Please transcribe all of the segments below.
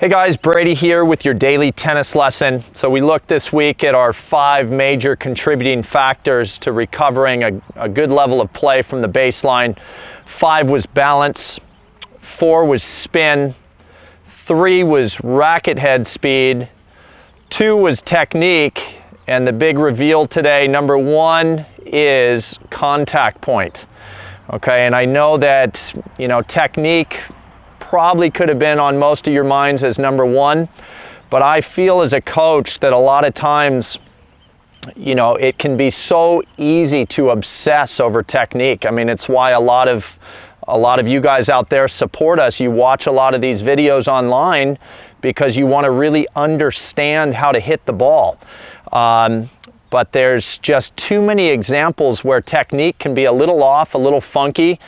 Hey guys, Brady here with your daily tennis lesson. So we looked this week at our 5 major contributing factors to recovering a good level of play from the baseline. 5 was balance, 4 was spin, 3 was racket head speed, 2 was technique, and the big reveal today, number 1 is contact point. Okay, and I know that, technique probably could have been on most of your minds as number 1, but I feel as a coach that a lot of times, it can be so easy to obsess over technique. I mean, it's why a lot of you guys out there support us. You watch a lot of these videos online because you want to really understand how to hit the ball. But there's just too many examples where technique can be a little off, a little funky.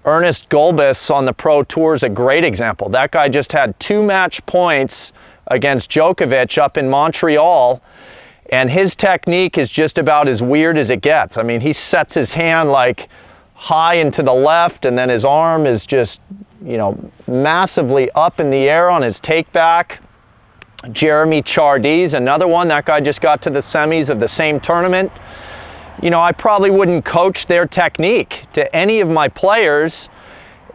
Ernest Gulbis on the Pro Tour is a great example. That guy just had 2 match points against Djokovic up in Montreal, and his technique is just about as weird as it gets. I mean, he sets his hand like high and to the left, and then his arm is just, massively up in the air on his take back. Jeremy Chardy's another one. That guy just got to the semis of the same tournament. I probably wouldn't coach their technique to any of my players,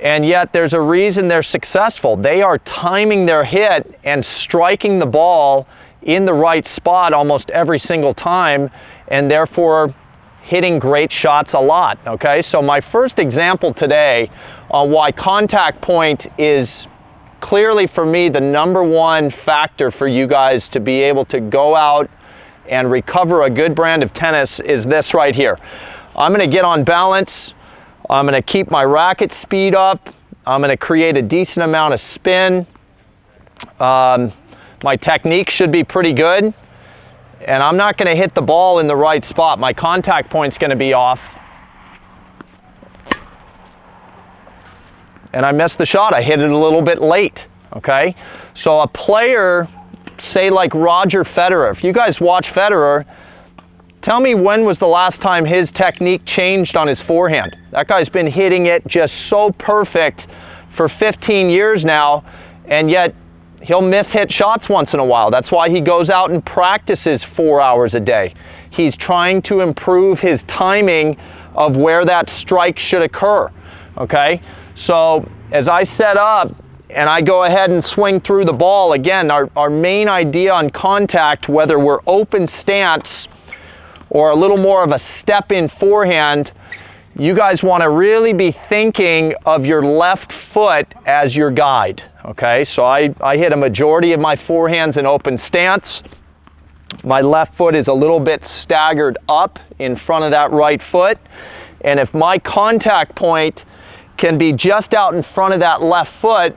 and yet there's a reason they're successful. They are timing their hit and striking the ball in the right spot almost every single time, and therefore hitting great shots a lot, okay? So my first example today on why contact point is clearly for me the number 1 factor for you guys to be able to go out and recover a good brand of tennis is this right here. I'm going to get on balance. I'm going to keep my racket speed up. I'm going to create a decent amount of spin. My technique should be pretty good. And I'm not going to hit the ball in the right spot. My contact point's going to be off. And I missed the shot. I hit it a little bit late. Okay? So a player, say like Roger Federer, if you guys watch Federer, tell me when was the last time his technique changed on his forehand. That guy's been hitting it just so perfect for 15 years now, and yet he'll miss-hit shots once in a while. That's why he goes out and practices 4 hours a day. He's trying to improve his timing of where that strike should occur, okay? So as I set up, and I go ahead and swing through the ball, again, our main idea on contact, whether we're open stance or a little more of a step-in forehand, you guys want to really be thinking of your left foot as your guide, okay? So I hit a majority of my forehands in open stance. My left foot is a little bit staggered up in front of that right foot, and if my contact point can be just out in front of that left foot,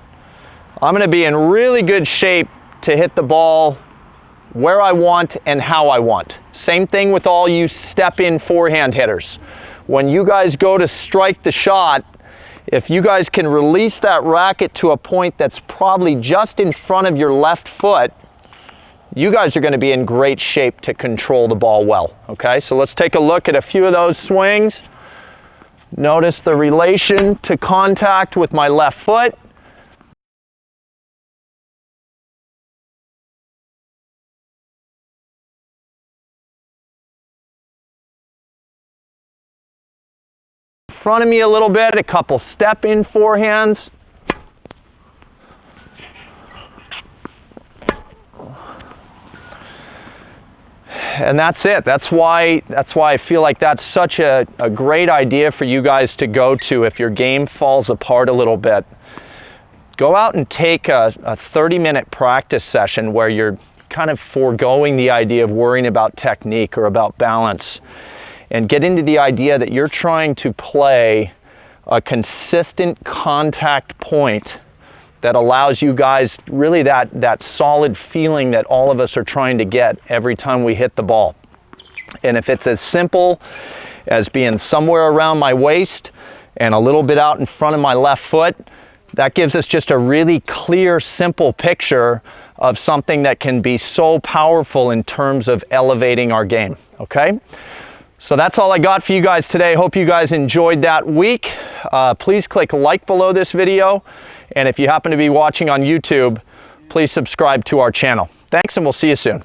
I'm going to be in really good shape to hit the ball where I want and how I want. Same thing with all you step-in forehand hitters. When you guys go to strike the shot, if you guys can release that racket to a point that's probably just in front of your left foot, you guys are going to be in great shape to control the ball well. Okay, so let's take a look at a few of those swings. Notice the relation to contact with my left foot. Front of me a little bit, a couple step-in forehands. And that's it. That's why I feel like that's such a great idea for you guys to go to if your game falls apart a little bit. Go out and take a 30-minute practice session where you're kind of foregoing the idea of worrying about technique or about balance, and get into the idea that you're trying to play a consistent contact point that allows you guys really that solid feeling that all of us are trying to get every time we hit the ball. And if it's as simple as being somewhere around my waist and a little bit out in front of my left foot, that gives us just a really clear, simple picture of something that can be so powerful in terms of elevating our game, okay? So that's all I got for you guys today. Hope you guys enjoyed that week. Please click like below this video. And if you happen to be watching on YouTube, please subscribe to our channel. Thanks, and we'll see you soon.